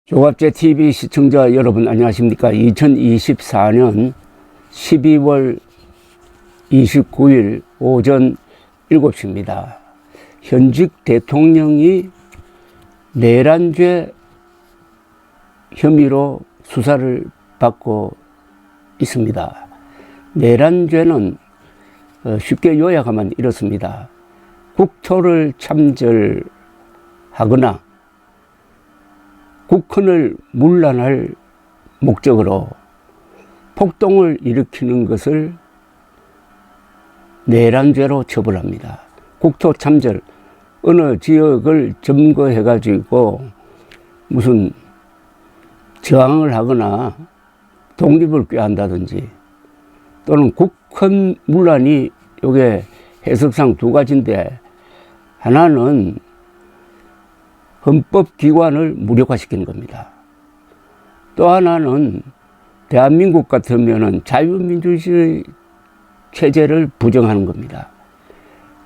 조갑제 TV 시청자 여러분 안녕하십니까. 2024년 12월 29일 오전 7시입니다. 현직 대통령이 내란죄 혐의로 수사를 받고 있습니다. 내란죄는 쉽게 요약하면 이렇습니다. 국토를 참전하거나 국헌을 문란할 목적으로 폭동을 일으키는 것을 내란죄로 처벌합니다. 국토 참전, 어느 지역을 점거해 가지고 무슨 저항을 하거나 독립을 꾀한다든지 또는 국헌 문란이 요게 해석상 두 가지인데, 하나는 헌법기관을 무력화시키는 겁니다. 또 하나는 대한민국 같으면 자유민주주의 체제를 부정하는 겁니다.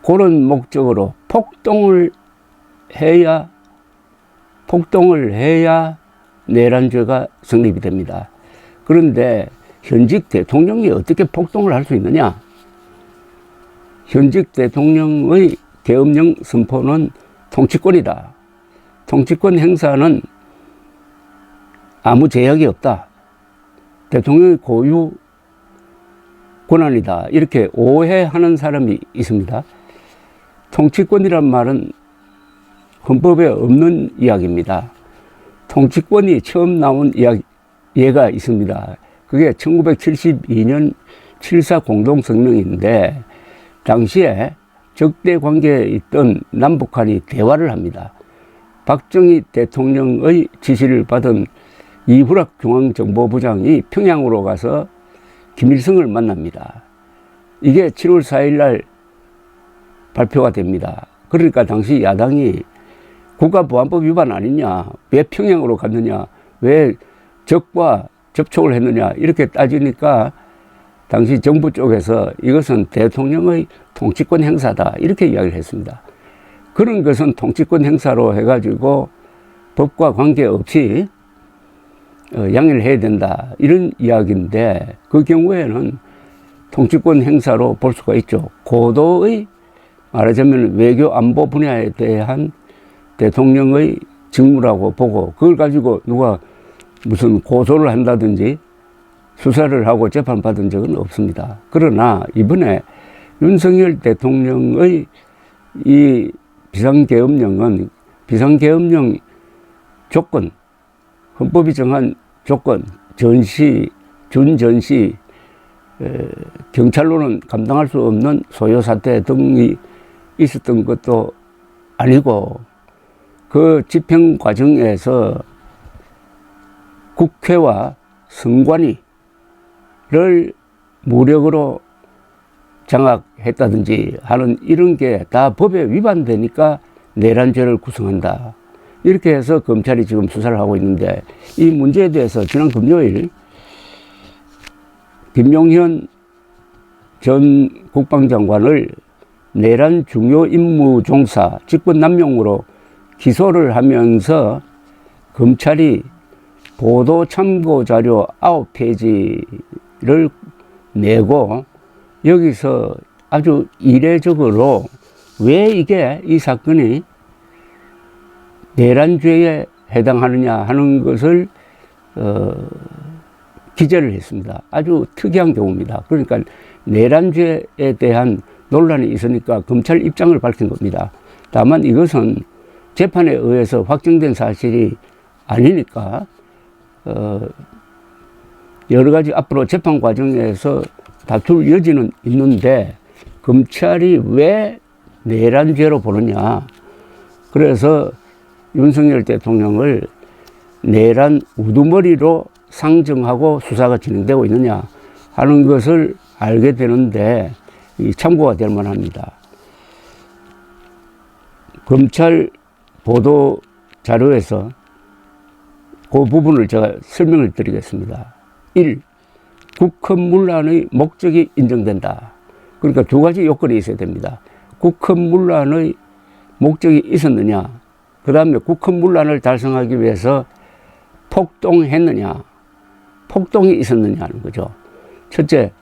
그런 목적으로 폭동을 해야 내란죄가 성립이 됩니다. 그런데 현직 대통령이 어떻게 폭동을 할 수 있느냐? 현직 대통령의 계엄령 선포는 통치권이다. 통치권 행사는 아무 제약이 없다. 대통령의 고유 권한이다. 이렇게 오해하는 사람이 있습니다. 통치권이란 말은 헌법에 없는 이야기입니다. 통치권이 처음 나온 예가 있습니다. 그게 1972년 7.4 공동성명인데, 당시에 적대 관계에 있던 남북한이 대화를 합니다. 박정희 대통령의 지시를 받은 이후락 중앙정보부장이 평양으로 가서 김일성을 만납니다. 이게 7월 4일 날 발표가 됩니다. 그러니까 당시 야당이 국가보안법 위반 아니냐, 왜 평양으로 갔느냐, 왜 적과 접촉을 했느냐, 이렇게 따지니까 당시 정부 쪽에서 이것은 대통령의 통치권 행사다, 이렇게 이야기를 했습니다. 그런 것은 통치권 행사로 해가지고 법과 관계없이 양해를 해야 된다, 이런 이야기인데, 그 경우에는 통치권 행사로 볼 수가 있죠. 고도의, 말하자면 외교 안보 분야에 대한 대통령의 직무라고 보고, 그걸 가지고 누가 무슨 고소를 한다든지 수사를 하고 재판받은 적은 없습니다. 그러나 이번에 윤석열 대통령의 이 비상계엄령은 비상계엄령 조건, 헌법이 정한 조건, 준전시, 경찰로는 감당할 수 없는 소요사태 등이 있었던 것도 아니고, 그 집행 과정에서 국회와 선관위를 무력으로 장악했다든지 하는 이런 게 다 법에 위반되니까 내란죄를 구성한다. 이렇게 해서 검찰이 지금 수사를 하고 있는데, 이 문제에 대해서 지난 금요일 김용현 전 국방장관을 내란 중요 임무 종사 직권남용으로 기소를 하면서 검찰이 보도 참고 자료 9페이지를 내고, 여기서 아주 이례적으로 왜 이 사건이 내란죄에 해당하느냐 하는 것을 기재를 했습니다. 아주 특이한 경우입니다. 그러니까 내란죄에 대한 논란이 있으니까 검찰 입장을 밝힌 겁니다. 다만 이것은 재판에 의해서 확정된 사실이 아니니까 여러 가지 앞으로 재판 과정에서 다툴 여지는 있는데, 검찰이 왜 내란죄로 보느냐, 그래서 윤석열 대통령을 내란 우두머리로 상정하고 수사가 진행되고 있느냐 하는 것을 알게 되는데, 참고가 될 만합니다. 검찰 보도 자료에서 그 부분을 제가 설명을 드리겠습니다. 1. 국헌 문란의 목적이 인정된다. 그러니까 두 가지 요건이 있어야 됩니다. 국헌 문란의 목적이 있었느냐, 그 다음에 국헌 문란을 달성하기 위해서 폭동했느냐, 폭동이 있었느냐 하는 거죠. 첫째,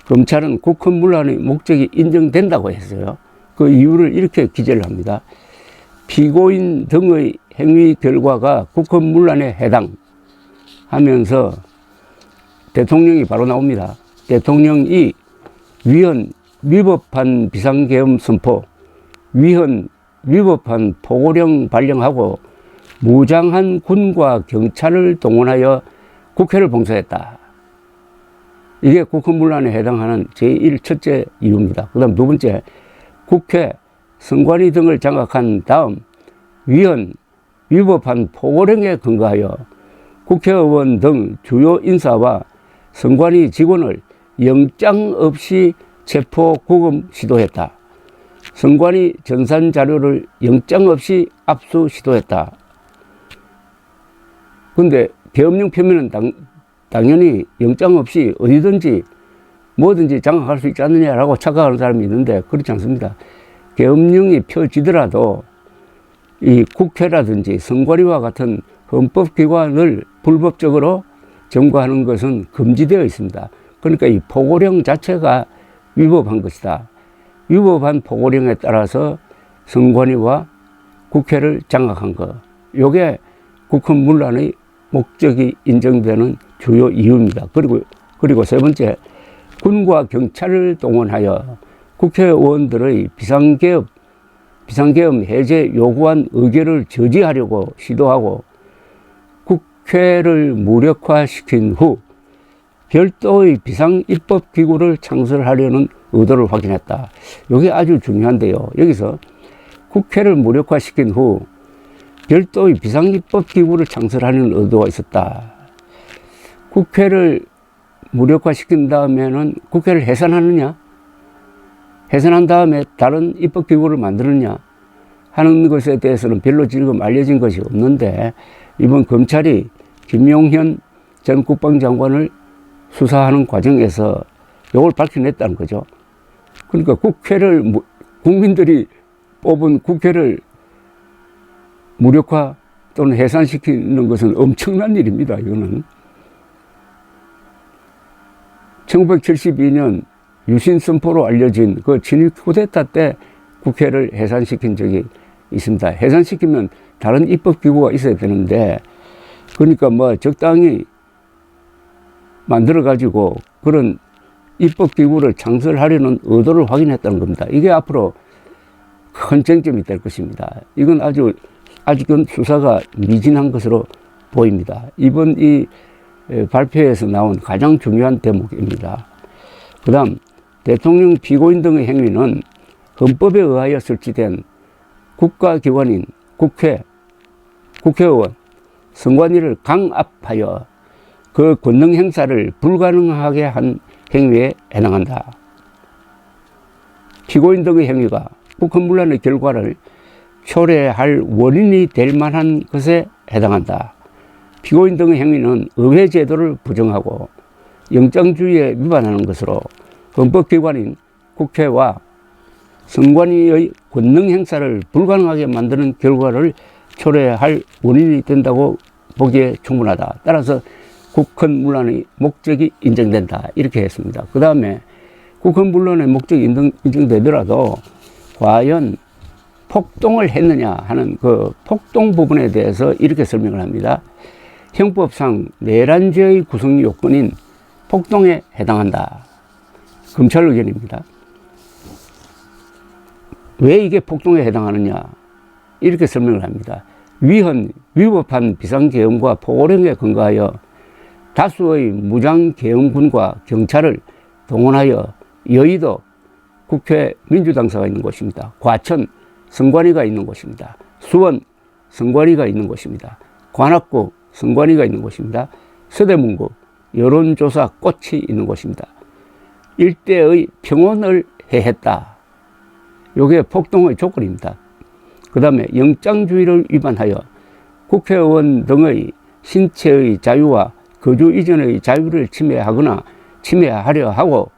검찰은 국헌문란의 목적이 인정된다고 했어요. 그 이유를 이렇게 기재를 합니다. 피고인 등의 행위 결과가 국헌문란에 해당하면서 대통령이 바로 나옵니다. 대통령이 위헌 위법한 비상계엄 선포, 위헌 위법한 포고령 발령하고 무장한 군과 경찰을 동원하여 국회를 봉쇄했다. 이게 국헌문란에 해당하는 제1 첫째 이유입니다. 그 다음 두 번째, 국회, 선관위 등을 장악한 다음 위헌 위법한 포고령에 근거하여 국회의원 등 주요 인사와 선관위 직원을 영장 없이 체포 구금 시도했다. 선관위 전산 자료를 영장 없이 압수 시도했다. 근데 계엄령 표면은 당연히 영장 없이 어디든지 뭐든지 장악할 수 있지 않느냐라고 착각하는 사람이 있는데 그렇지 않습니다. 계엄령이 펴지더라도 이 국회라든지 선관위와 같은 헌법기관을 불법적으로 점거하는 것은 금지되어 있습니다. 그러니까 이 포고령 자체가 위법한 것이다. 위법한 포고령에 따라서 선관위와 국회를 장악한 것. 이게 국헌문란의 목적이 인정되는 주요 이유입니다. 그리고 세 번째, 군과 경찰을 동원하여 국회의원들의 비상계엄 해제 요구한 의결을 저지하려고 시도하고 국회를 무력화시킨 후 별도의 비상입법기구를 창설하려는 의도를 확인했다. 이게 아주 중요한데요. 여기서 국회를 무력화시킨 후 별도의 비상입법기구를 창설하는 의도가 있었다. 국회를 무력화시킨 다음에는 국회를 해산하느냐? 해산한 다음에 다른 입법기구를 만드느냐? 하는 것에 대해서는 별로 지금 알려진 것이 없는데 이번 검찰이 김용현 전 국방장관을 수사하는 과정에서 이걸 밝혀냈다는 거죠. 그러니까 국민들이 뽑은 국회를 무력화 또는 해산시키는 것은 엄청난 일입니다. 이거는 1972년 유신 선포로 알려진 그 친일 쿠데타 때 국회를 해산시킨 적이 있습니다. 해산시키면 다른 입법기구가 있어야 되는데 그러니까 뭐 적당히 만들어가지고 그런 입법기구를 창설하려는 의도를 확인했다는 겁니다. 이게 앞으로 큰 쟁점이 될 것입니다. 이건 아직은 수사가 미진한 것으로 보입니다. 이번 이 발표에서 나온 가장 중요한 대목입니다. 그 다음 대통령 피고인 등의 행위는 헌법에 의하여 설치된 국가기관인 국회의원, 선관위를 강압하여 그 권능 행사를 불가능하게 한 행위에 해당한다. 피고인 등의 행위가 국헌문란의 결과를 초래할 원인이 될 만한 것에 해당한다. 피고인 등의 행위는 의회 제도를 부정하고 영장주의에 위반하는 것으로 헌법기관인 국회와 선관위의 권능 행사를 불가능하게 만드는 결과를 초래할 원인이 된다고 보기에 충분하다. 따라서 국헌문란의 목적이 인정된다. 이렇게 했습니다. 그 다음에 국헌문란의 목적이 인정되더라도 과연 폭동을 했느냐 하는 그 폭동 부분에 대해서 이렇게 설명을 합니다. 형법상 내란죄의 구성 요건인 폭동에 해당한다. 검찰 의견입니다. 왜 이게 폭동에 해당하느냐? 이렇게 설명을 합니다. 위법한 비상계엄과 포고령에 근거하여 다수의 무장계엄군과 경찰을 동원하여 여의도 국회 민주당사가 있는 곳입니다. 과천 선관위가 있는 곳입니다. 수원 선관위가 있는 곳입니다. 관악구 선관위가 있는 곳입니다. 서대문구 여론조사 꽃이 있는 곳입니다. 일대의 평온을 해했다. 이게 폭동의 조건입니다. 그 다음에 영장주의를 위반하여 국회의원 등의 신체의 자유와 거주 이전의 자유를 침해하려 하고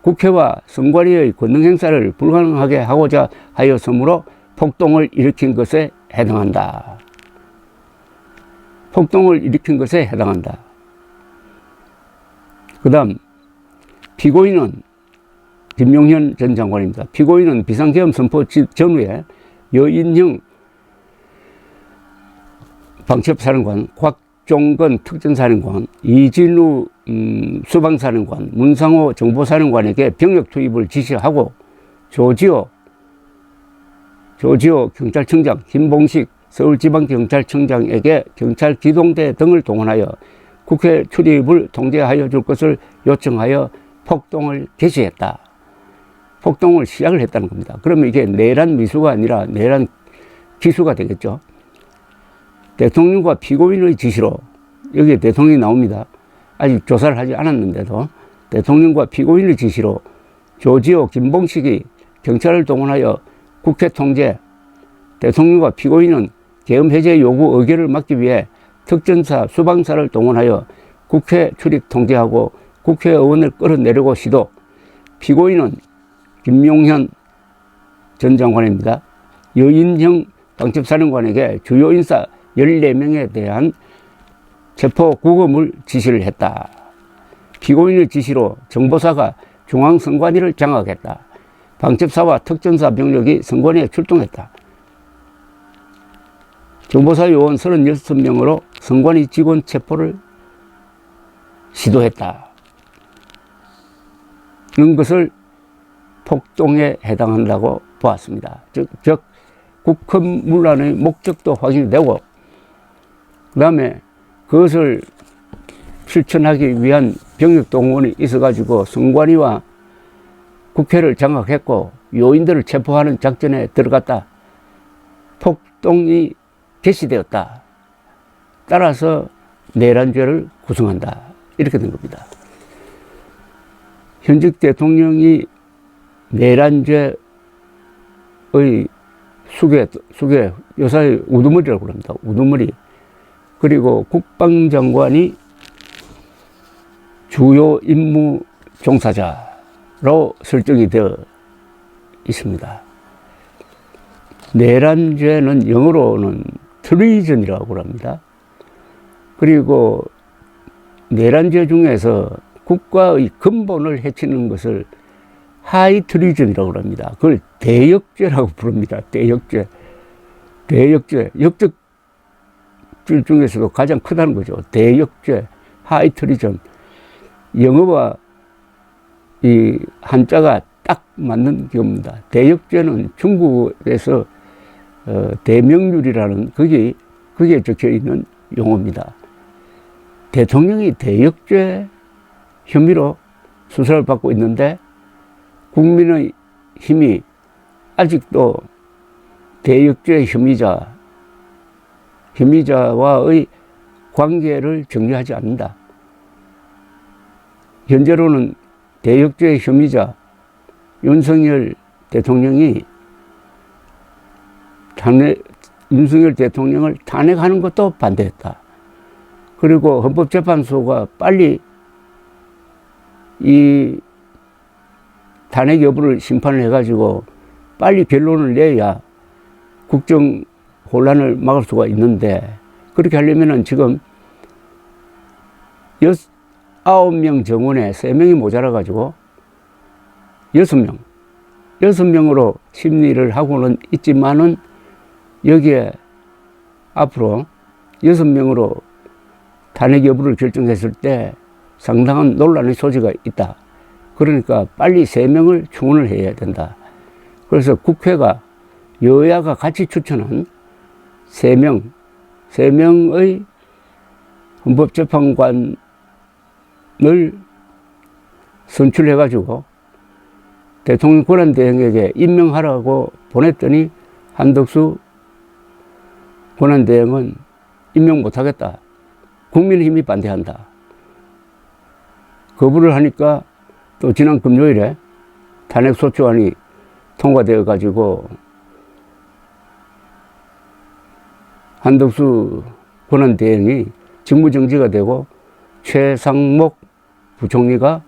국회와 선관위의 권능 행사를 불가능하게 하고자 하였으므로 폭동을 일으킨 것에 해당한다. 폭동을 일으킨 것에 해당한다. 그 다음 피고인은 김용현 전 장관입니다. 피고인은 비상계엄 선포 전후에 여인형 방첩사령관, 곽종건 특전사령관, 이진우 수방사령관, 문상호 정보사령관에게 병력 투입을 지시하고 조지호 경찰청장, 김봉식 서울지방경찰청장에게 경찰 기동대 등을 동원하여 국회 출입을 통제하여 줄 것을 요청하여 폭동을 개시했다. 폭동을 시작을 했다는 겁니다. 그러면 이게 내란 미수가 아니라 내란 기수가 되겠죠. 대통령과 피고인의 지시로, 여기에 대통령이 나옵니다. 아직 조사를 하지 않았는데도 대통령과 피고인의 지시로 조지호, 김봉식이 경찰을 동원하여 국회 통제, 대통령과 피고인은 계엄 해제 요구 의결을 막기 위해 특전사, 수방사를 동원하여 국회 출입 통제하고 국회의원을 끌어내려고 시도, 피고인은 김용현 전 장관입니다. 여인형 방첩사령관에게 주요 인사 14명에 대한 체포 구금을 지시를 했다. 피고인의 지시로 정보사가 중앙선관위를 장악했다. 방첩사와 특전사 병력이 선관위에 출동했다. 정보사 요원 36명으로 선관위 직원 체포를 시도했다. 이런 것을 폭동에 해당한다고 보았습니다. 즉 국헌문란의 목적도 확인이 되고, 그 다음에 그것을 실천하기 위한 병력 동원이 있어가지고 선관위와 국회를 장악했고 요인들을 체포하는 작전에 들어갔다. 폭동이 개시되었다. 따라서 내란죄를 구성한다. 이렇게 된 겁니다. 현직 대통령이 내란죄의 수괴, 요사의 우두머리라고 합니다. 우두머리. 그리고 국방장관이 주요 임무 종사자로 설정이 되어 있습니다. 내란죄는 영어로는 트리전이라고 합니다. 그리고 내란죄 중에서 국가의 근본을 해치는 것을 하이 트리전이라고 합니다. 그걸 대역죄라고 부릅니다. 대역죄. 역적 중에서도 가장 크다는 거죠. 대역죄, 하이 트리전. 영어와 이 한자가 딱 맞는 경우입니다. 대역죄는 중국에서 대명률이라는 그게 적혀 있는 용어입니다. 대통령이 대역죄 혐의로 수사를 받고 있는데 국민의 힘이 아직도 대역죄 혐의자와의 관계를 정리하지 않는다. 현재로는 대역죄 혐의자 윤석열 대통령이 윤석열 대통령을 탄핵하는 것도 반대했다. 그리고 헌법재판소가 빨리 이 탄핵 여부를 심판을 해가지고 빨리 결론을 내야 국정 혼란을 막을 수가 있는데, 그렇게 하려면은 지금 9명 정원에 3명이 모자라가지고 6명으로 심리를 하고는 있지만은 여기에 앞으로 6명으로 탄핵 여부를 결정했을 때 상당한 논란의 소지가 있다. 그러니까 빨리 3명을 충원을 해야 된다. 그래서 국회가 여야가 같이 추천한 3명의 헌법재판관을 선출해가지고 대통령 권한대행에게 임명하라고 보냈더니 한덕수 권한대행은 임명 못하겠다. 국민의힘이 반대한다. 거부를 하니까 또 지난 금요일에 탄핵소추안이 통과되어 가지고 한덕수 권한대행이 직무정지가 되고 최상목 부총리가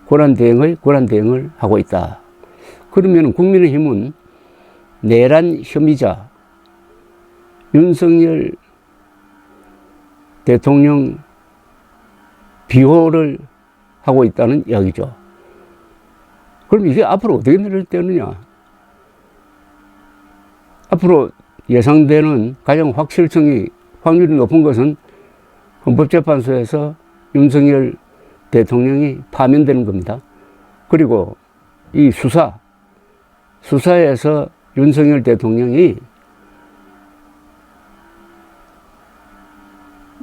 권한대행을 하고 있다. 그러면 국민의힘은 내란 혐의자 윤석열 대통령 비호를 하고 있다는 이야기죠. 그럼 이게 앞으로 어떻게 내려되느냐? 앞으로 예상되는 가장 확률이 높은 것은 헌법재판소에서 윤석열 대통령이 파면되는 겁니다. 그리고 이 수사에서 윤석열 대통령이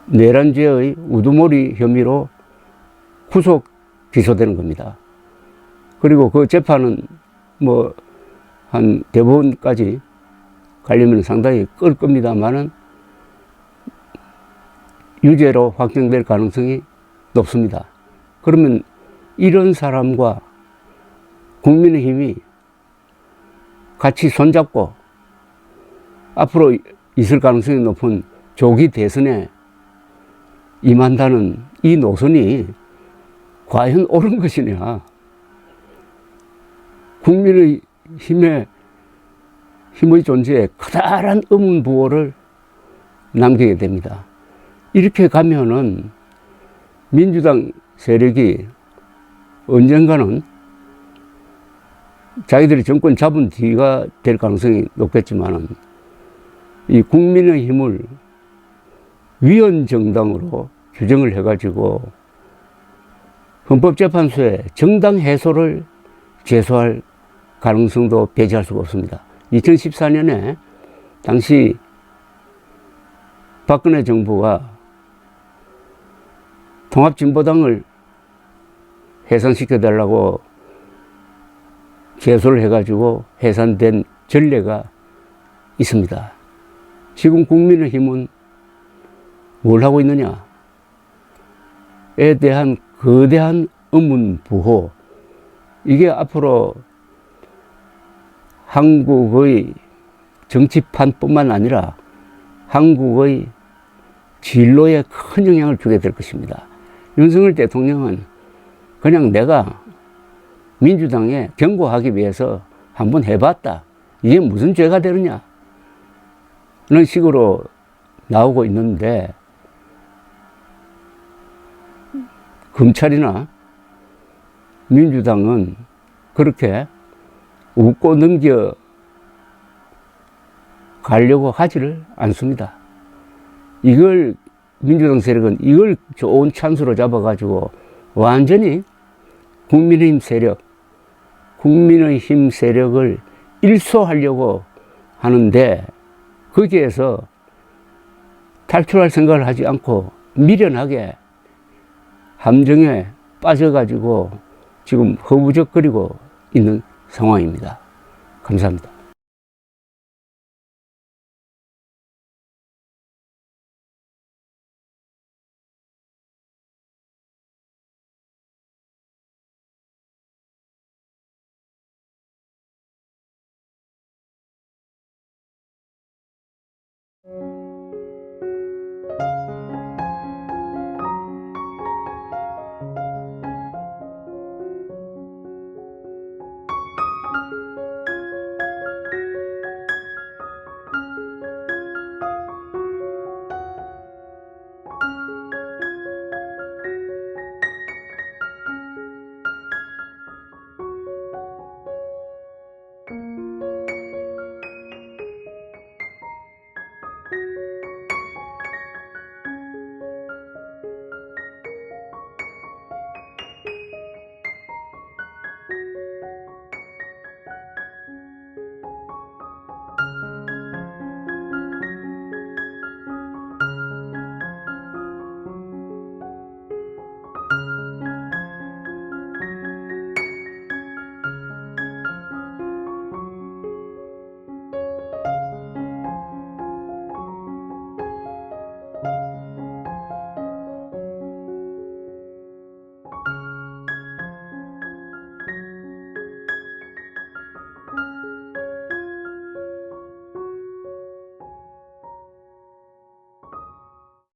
내란죄의 우두머리 혐의로 구속 기소되는 겁니다. 그리고 그 재판은 뭐 한 대법원까지 가려면 상당히 끌 겁니다만은 유죄로 확정될 가능성이 높습니다. 그러면 이런 사람과 국민의힘이 같이 손잡고 앞으로 있을 가능성이 높은 조기 대선에 임한다는 이 노선이 과연 옳은 것이냐? 국민의힘의 존재에 커다란 의문부호를 남기게 됩니다. 이렇게 가면은 민주당 세력이 언젠가는 자기들이 정권 잡은 뒤가 될 가능성이 높겠지만은 이 국민의힘을 위헌정당으로 규정을 해가지고 헌법재판소에 정당 해소를 제소할 가능성도 배제할 수가 없습니다. 2014년에 당시 박근혜 정부가 통합진보당을 해산시켜달라고 제소를 해가지고 해산된 전례가 있습니다. 지금 국민의힘은 뭘 하고 있느냐에 대한 거대한 의문부호, 이게 앞으로 한국의 정치판뿐만 아니라 한국의 진로에 큰 영향을 주게 될 것입니다. 윤석열 대통령은 그냥 내가 민주당에 경고하기 위해서 한번 해봤다, 이게 무슨 죄가 되느냐 이런 식으로 나오고 있는데, 검찰이나 민주당은 그렇게 웃고 넘겨 가려고 하지를 않습니다. 이걸 민주당 세력은 이걸 좋은 찬스로 잡아가지고 완전히 국민의힘 세력을 일소하려고 하는데, 거기에서 탈출할 생각을 하지 않고 미련하게 함정에 빠져가지고 지금 허우적거리고 있는 상황입니다. 감사합니다.